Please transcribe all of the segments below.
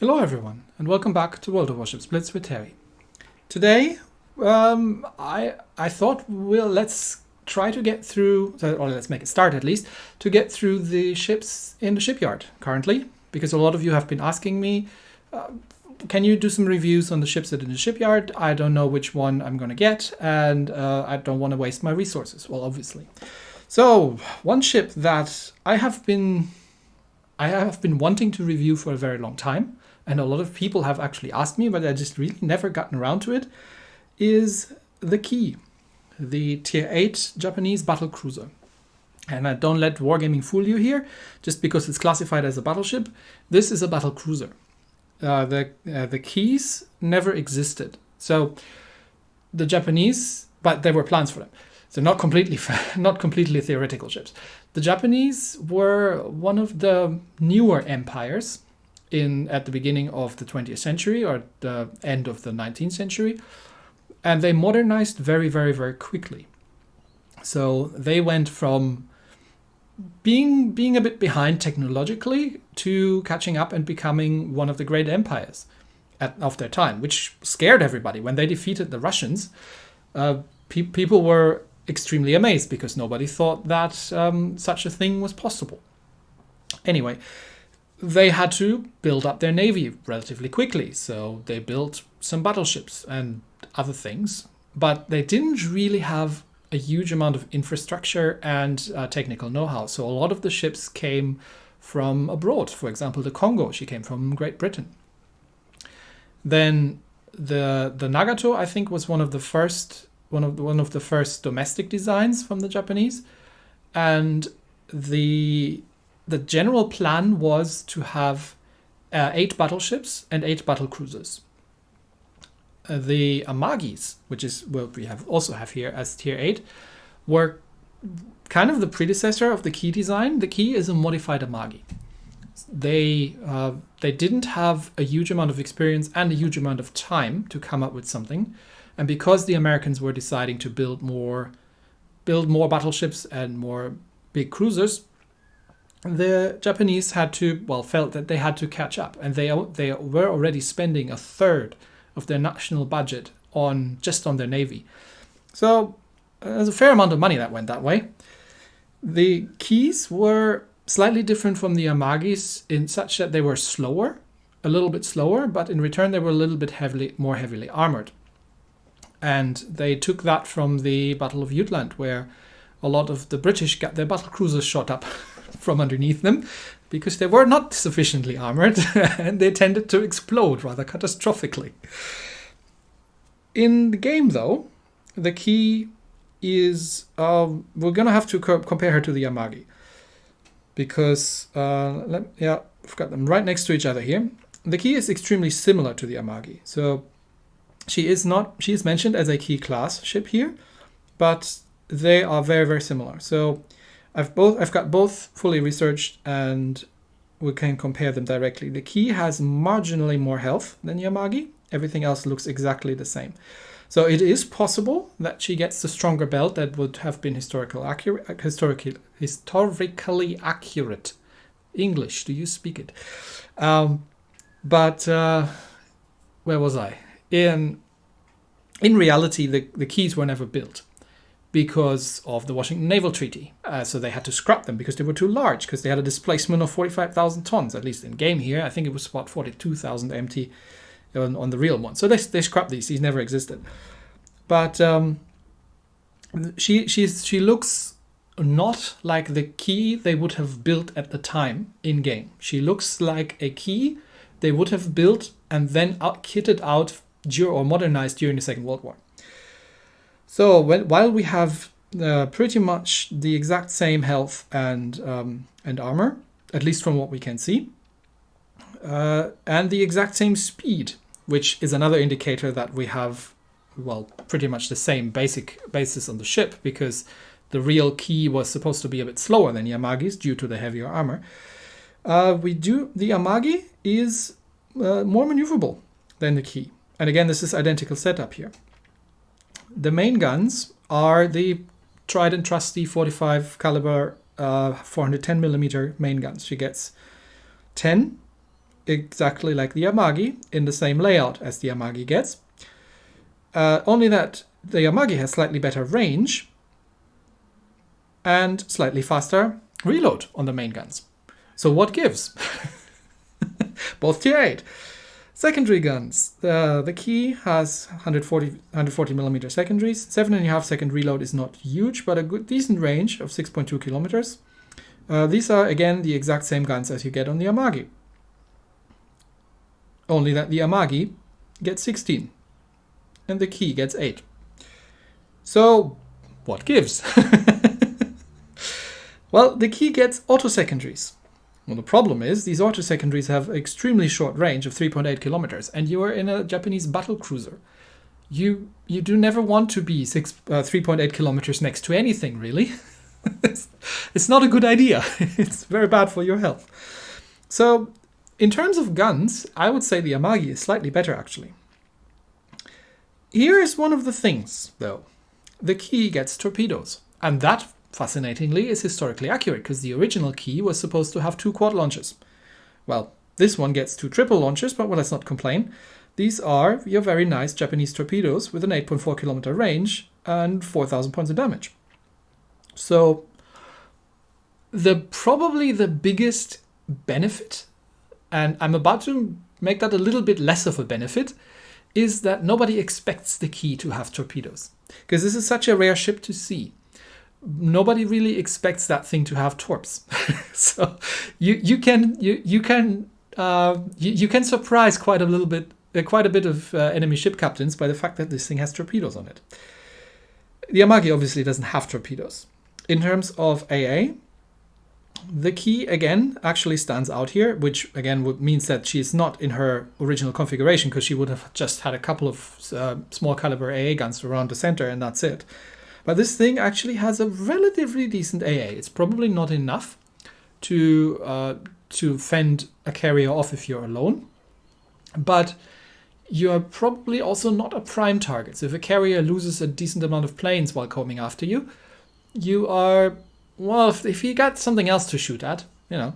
Hello everyone, and welcome back to World of Warships Blitz with Terry. Today, I thought let's try to get through, or let's make it start at least, to get through the ships in the shipyard currently, because a lot of you have been asking me, can you do some reviews on the ships that are in the shipyard? I don't know which one I'm going to get, and I don't want to waste my resources, well, obviously. So, one ship that I have been wanting to review for a very long time, and a lot of people have actually asked me, but I just really never gotten around to it, is the Key, the Tier 8 Japanese battle cruiser. And don't let wargaming fool you here, just because it's classified as a battleship. This is a battle cruiser. The Keys never existed. So the Japanese, but there were plans for them. So not completely theoretical ships. The Japanese were one of the newer empires at the beginning of the 20th century or the end of the 19th century, and they modernized very, very, very quickly. So they went from being a bit behind technologically to catching up and becoming one of the great empires of their time, which scared everybody. When they defeated the Russians, people were extremely amazed because nobody thought that such a thing was possible. Anyway, they had to build up their navy relatively quickly, so they built some battleships and other things, but they didn't really have a huge amount of infrastructure and technical know-how. So a lot of the ships came from abroad. For example, the Congo, she came from Great Britain. Then the Nagato, I think, was one of the first domestic designs from the Japanese, and the general plan was to have 8 battleships and 8 battle cruisers. The Amagis, which is what we also have here as Tier 8, were kind of the predecessor of the Key design. The Key is a modified Amagi. They didn't have a huge amount of experience and a huge amount of time to come up with something. And because the Americans were deciding to build more battleships and more big cruisers, the Japanese felt that they had to catch up, and they were already spending a third of their national budget just on their navy. So there's a fair amount of money that went that way. The Keys were slightly different from the Amagis in such that they were a little bit slower, but in return they were a little bit more heavily armored. And they took that from the Battle of Jutland, where a lot of the British got their battle cruisers shot up from underneath them because they were not sufficiently armored and they tended to explode rather catastrophically. In the game, though, the Key is... we're going to have to compare her to the Amagi because... we've got them right next to each other here. The Key is extremely similar to the Amagi. So she is mentioned as a Key class ship here, but they are very, very similar. So I've got both fully researched and we can compare them directly. The Key has marginally more health than Amagi. Everything else looks exactly the same. So it is possible that she gets the stronger belt that would have been historically accurate. English, do you speak it? But where was I? In reality, the Keys were never built because of the Washington Naval Treaty. So they had to scrap them because they were too large, because they had a displacement of 45,000 tons, at least in game here. I think it was about 42,000 MT on the real one. So they scrapped these. These never existed. But she looks not like the Key they would have built at the time in game. She looks like a Key they would have built and then kitted out or modernized during the Second World War. So while we have pretty much the exact same health and armor, at least from what we can see, and the exact same speed, which is another indicator that we have, pretty much the same basis on the ship, because the real Key was supposed to be a bit slower than Yamagi's due to the heavier armor. The Amagi is more maneuverable than the Key. And again, this is identical setup here. The main guns are the tried and trusty 45 caliber 410 millimeter main guns. She gets 10 exactly like the Amagi, in the same layout as the Amagi gets. Only that the Amagi has slightly better range and slightly faster reload on the main guns. So what gives? Both tier 8. Secondary guns. The Key has 140 millimeter secondaries. 7.5 second reload is not huge, but a good decent range of 6.2 kilometers. These are again the exact same guns as you get on the Amagi. Only that the Amagi gets 16 and the Key gets 8. So what gives? Well, the Key gets auto secondaries. Well, the problem is these auto secondaries have extremely short range of 3.8 kilometers, and you are in a Japanese battle cruiser. You do never want to be 3.8 kilometers next to anything, really. It's not a good idea. It's very bad for your health. So, in terms of guns, I would say the Amagi is slightly better, actually. Here is one of the things, though. The Key gets torpedoes, and that, fascinatingly, is historically accurate, because the original Key was supposed to have 2 quad launches. Well, this one gets 2 triple launches, but well, let's not complain. These are your very nice Japanese torpedoes with an 8.4 kilometer range and 4,000 points of damage. So, probably the biggest benefit, and I'm about to make that a little bit less of a benefit, is that nobody expects the Key to have torpedoes. Because this is such a rare ship to see. Nobody really expects that thing to have torps. So you can surprise quite a bit of enemy ship captains by the fact that this thing has torpedoes on it. The Amagi obviously doesn't have torpedoes. In terms of AA, the Key again actually stands out here, which again means that she is not in her original configuration, because she would have just had a couple of small caliber AA guns around the center and that's it. But this thing actually has a relatively decent AA. It's probably not enough to fend a carrier off if you're alone, but you're probably also not a prime target. So if a carrier loses a decent amount of planes while coming after you, you are, well, if you got something else to shoot at, you know.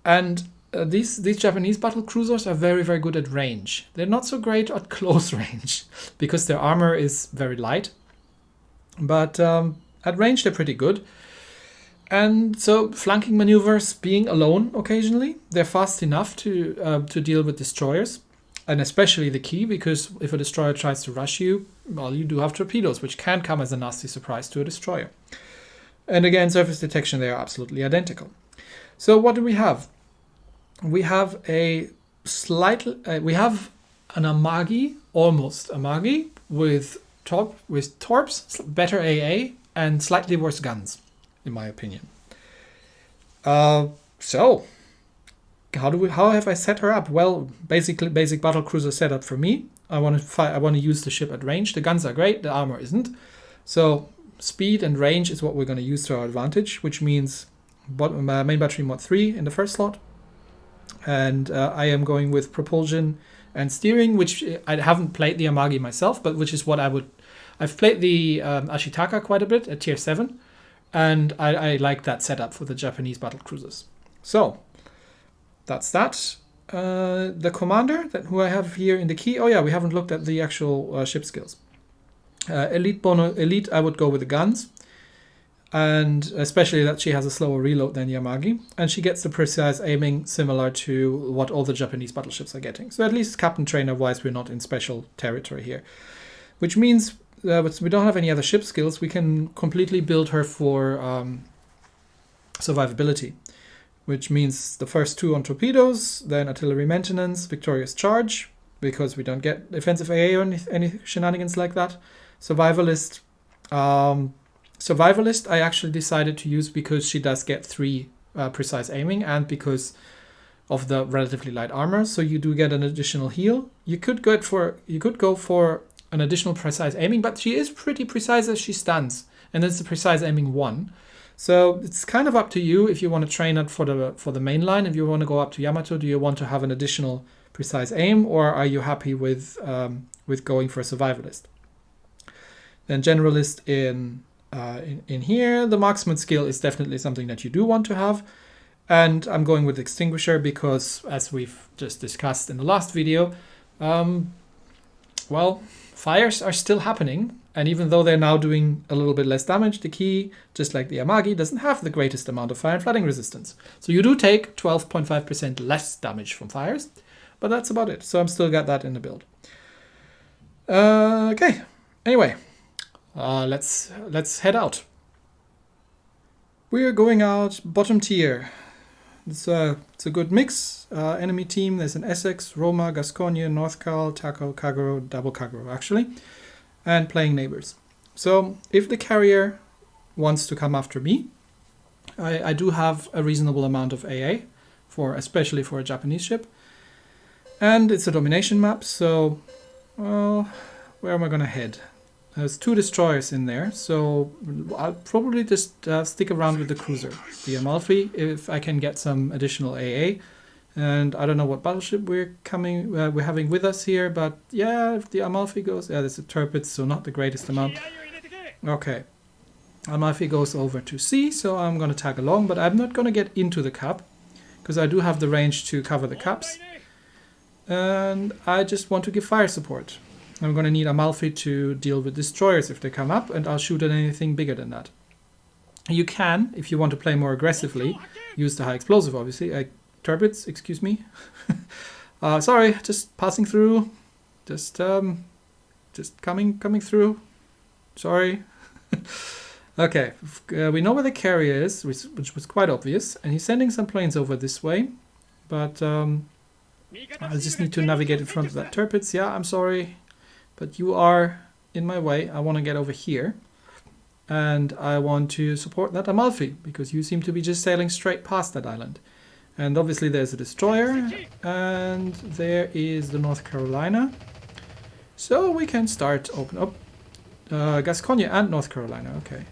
And these Japanese battle cruisers are very, very good at range. They're not so great at close range because their armor is very light. But at range, they're pretty good. And so flanking maneuvers, being alone occasionally, they're fast enough to deal with destroyers. And especially the Key, because if a destroyer tries to rush you, well, you do have torpedoes, which can come as a nasty surprise to a destroyer. And again, surface detection, they are absolutely identical. So what do we have? We have we have an Amagi, almost Amagi, with torps, better AA, and slightly worse guns, in my opinion. So, how have I set her up? Well, basically, basic battle cruiser setup for me. I want to use the ship at range. The guns are great, the armor isn't. So, speed and range is what we're going to use to our advantage, which means main battery mod 3 in the first slot. And I am going with propulsion and steering, which I haven't played the Amagi myself, but which is what I've played the Ashitaka quite a bit at tier 7, and I like that setup for the Japanese battle cruisers. So, that's that. The commander, who I have here in the Key, oh yeah, we haven't looked at the actual ship skills. Elite, I would go with the guns, and especially that she has a slower reload than Yamagi, and she gets the precise aiming similar to what all the Japanese battleships are getting. So at least captain trainer wise, we're not in special territory here, which means we don't have any other ship skills. We can completely build her for survivability, which means the first 2 on torpedoes, then artillery maintenance, victorious charge, because we don't get defensive AA or any shenanigans like that. Survivalist. Survivalist I actually decided to use because she does get 3 precise aiming, and because of the relatively light armor, so you do get an additional heal. You could go for an additional precise aiming, but she is pretty precise as she stands, and it's the precise aiming 1. So it's kind of up to you if you want to train it for the main line. If you want to go up to Yamato, do you want to have an additional precise aim, or are you happy with going for a survivalist? Then generalist in here, the marksman skill is definitely something that you do want to have. And I'm going with extinguisher because, as we've just discussed in the last video, well, fires are still happening. And even though they're now doing a little bit less damage, the key, just like the Amagi, doesn't have the greatest amount of fire and flooding resistance. So you do take 12.5% less damage from fires, but that's about it. So I'm still got that in the build. Okay, anyway, let's head out. We're going out bottom tier. It's a good mix. Enemy team, there's an Essex, Roma, Gascogne, Northcal, Taco, Kagero, double Kagero actually, and playing neighbors. So if the carrier wants to come after me, I do have a reasonable amount of AA, especially for a Japanese ship. And it's a domination map, so, well, where am I going to head? There's 2 destroyers in there, so I'll probably just stick around with the cruiser, the Amalfi, if I can get some additional AA. And I don't know what battleship we're having with us here, but yeah, if the Amalfi goes, yeah, there's a Torpedoes, so not the greatest amount. Okay, Amalfi goes over to sea, so I'm going to tag along, but I'm not going to get into the cap, because I do have the range to cover the caps. And I just want to give fire support. I'm going to need Amalfi to deal with destroyers if they come up, and I'll shoot at anything bigger than that. You can, if you want to play more aggressively, use the high explosive, obviously. Torpedoes, excuse me. Sorry, just passing through. Just coming through. Sorry. Okay, we know where the carrier is, which was quite obvious, and he's sending some planes over this way, but I just need to navigate in front of that Torpedoes. Yeah, I'm sorry. But you are in my way. I want to get over here. And I want to support that Amalfi, because you seem to be just sailing straight past that island. And obviously there's a destroyer. And there is the North Carolina. So we can start open up. Gascogne and North Carolina. Okay.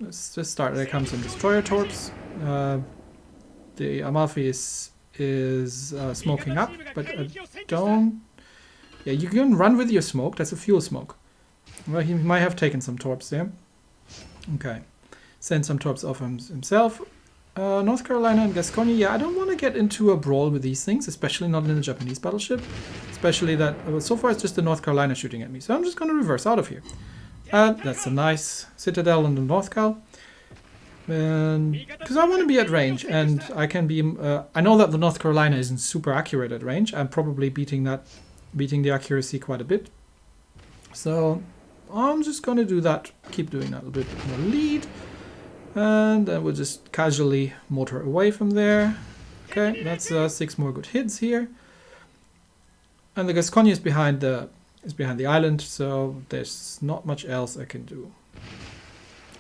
Let's just start. There comes some destroyer torps. The Amalfi is smoking up. But I don't... Yeah, you can run with your smoke. That's a fuel smoke. Well, he might have taken some torps there. Okay. Send some torps off himself. North Carolina and Gascogne. Yeah, I don't want to get into a brawl with these things, especially not in a Japanese battleship. Especially that, well, so far it's just the North Carolina shooting at me. So I'm just going to reverse out of here. That's a nice citadel on the North Cal. Because I want to be at range, and I can be... I know that the North Carolina isn't super accurate at range. I'm probably beating the accuracy quite a bit. So I'm just going to do that, keep doing that a bit more lead. And then we'll just casually motor away from there. Okay, that's 6 more good hits here. And the Gascogne is behind the island, so there's not much else I can do.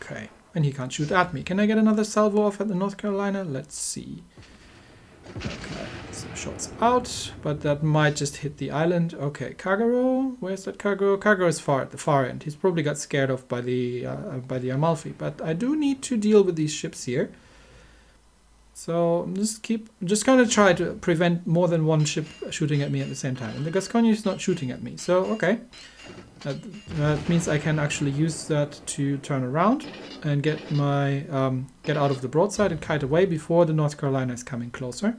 Okay, and he can't shoot at me. Can I get another salvo off at the North Carolina? Let's see. Okay, so shots out, but that might just hit the island. Okay, Kagero, where's that Kagero? Kagero is far at the far end. He's probably got scared off by the Amalfi, but I do need to deal with these ships here. So I'm just going to try to prevent more than one ship shooting at me at the same time. And the Gascogne is not shooting at me, so okay. That means I can actually use that to turn around and get out of the broadside and kite away before the North Carolina is coming closer.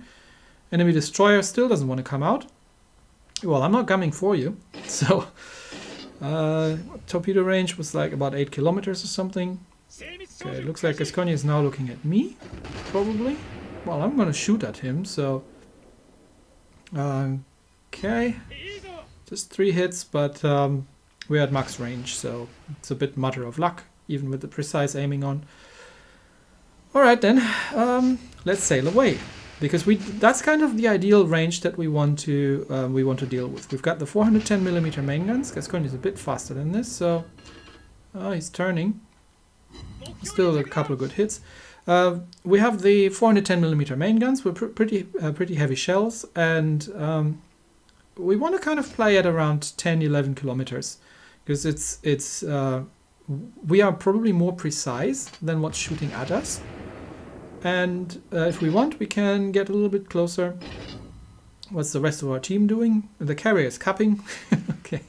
Enemy destroyer still doesn't want to come out. Well, I'm not coming for you. So torpedo range was like about 8 kilometers or something. Okay, looks like Gascogne is now looking at me, probably. Well, I'm going to shoot at him, so... okay. Just 3 hits, but we're at max range, so it's a bit matter of luck, even with the precise aiming on. Alright then, let's sail away. Because that's kind of the ideal range that we want to deal with. We've got the 410mm main guns. Gascogne is a bit faster than this, so... he's turning. Still a couple of good hits. We have the 410mm main guns with pretty heavy shells, and we want to kind of play at around 10-11 kilometers, because we are probably more precise than what's shooting at us. And if we want, we can get a little bit closer. What's the rest of our team doing? The carrier is capping. Okay.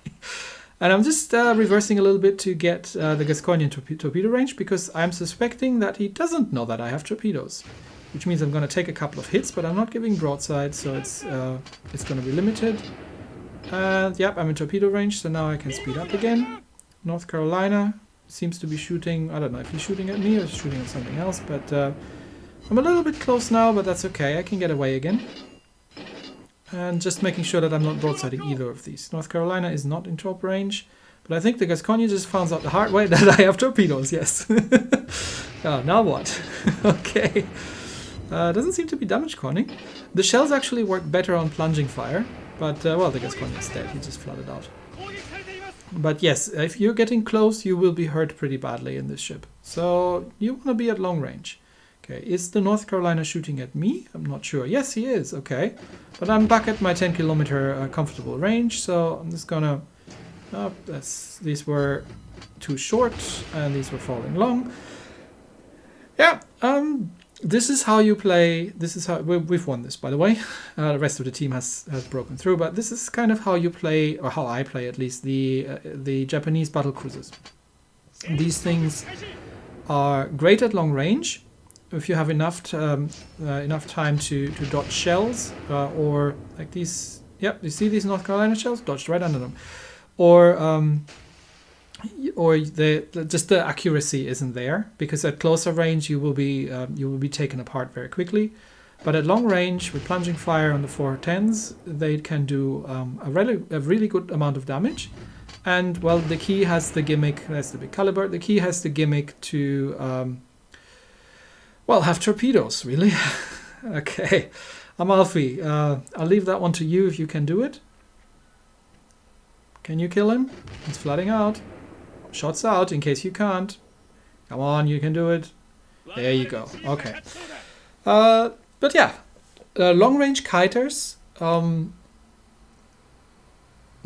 And I'm just reversing a little bit to get the Gascogne torpedo range, because I'm suspecting that he doesn't know that I have torpedoes. which means I'm going to take a couple of hits, but I'm not giving broadside, so it's going to be limited. And yep, I'm in torpedo range, so now I can speed up again. North Carolina seems to be shooting. I don't know if he's shooting at me or shooting at something else, but I'm a little bit close now, but that's okay. I can get away again. And just making sure that I'm not broadsiding either of these. North Carolina is not in torp range, but I think the Gascogne just found out the hard way that I have torpedoes, yes. Oh, now what? Okay. Doesn't seem to be damage conning. The shells actually work better on plunging fire, but, well, the Gascogne is dead. He just flooded out. But yes, if you're getting close, you will be hurt pretty badly in this ship. So you want to be at long range. Okay, is the North Carolina shooting at me? I'm not sure. Yes, he is. Okay. But I'm back at my 10 kilometer comfortable range, so I'm just gonna... Oh, these were too short, and these were falling long. Yeah, this is how you play... This is how... We've won this, by the way. The rest of the team has broken through, but this is kind of how you play, or how I play at least, the Japanese battle cruisers. These things are great at long range, if you have enough time to dodge shells, or like these. Yep, you see these North Carolina shells? Dodged right under them. Or just the accuracy isn't there, because at closer range you will be taken apart very quickly. But at long range, with plunging fire on the 410s, they can do a really good amount of damage. And well, the key has the gimmick. That's the big caliber. The key has the gimmick to well, have torpedoes, really. Okay, Amalfi, I'll leave that one to you if you can do it. Can you kill him? He's flooding out. Shots out in case you can't. Come on, you can do it. There you go. Okay. But yeah, long-range kiters,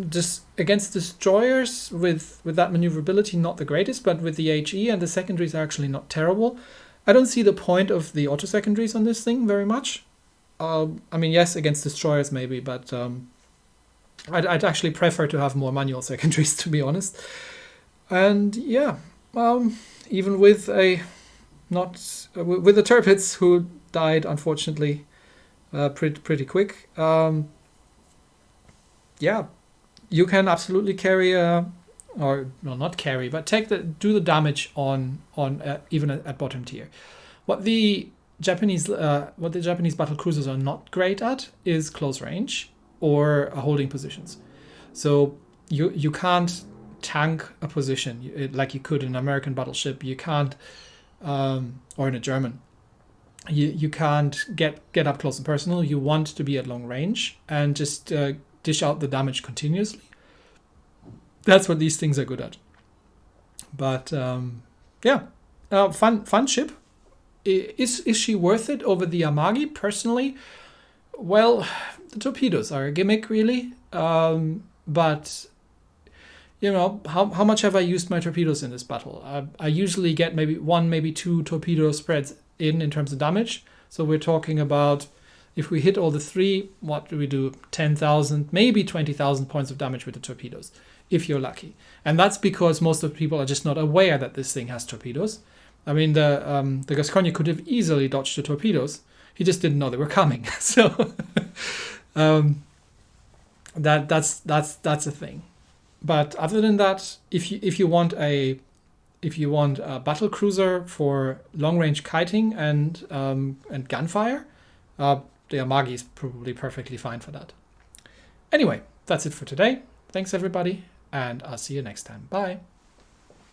just against destroyers with that maneuverability, not the greatest, but with the HE and the secondaries are actually not terrible. I don't see the point of the auto secondaries on this thing very much. I mean, yes, against destroyers maybe, but I'd actually prefer to have more manual secondaries, to be honest. And yeah, even with with the Torpedoes, who died unfortunately pretty quick. Yeah, you can absolutely carry or no, not carry, but do the damage on even at bottom tier. What the Japanese battle cruisers are not great at is close range or holding positions. So you can't tank a position like you could in an American battleship. You can't, or in a German. You can't get up close and personal. You want to be at long range and just dish out the damage continuously. That's what these things are good at. But yeah, fun ship. Is she worth it over the Amagi? Personally, well, the torpedoes are a gimmick, really. But you know, how much have I used my torpedoes in this battle? I usually get maybe 1, maybe 2 torpedo spreads in terms of damage. So we're talking about, if we hit all the 3, what do we do? 10,000, maybe 20,000 points of damage with the torpedoes, if you're lucky. And that's because most of the people are just not aware that this thing has torpedoes. I mean, the Gascogne could have easily dodged the torpedoes. He just didn't know they were coming. So that's a thing. But other than that, if you want a battle cruiser for long range kiting and gunfire, the Amagi is probably perfectly fine for that. Anyway, that's it for today. Thanks everybody, and I'll see you next time. Bye.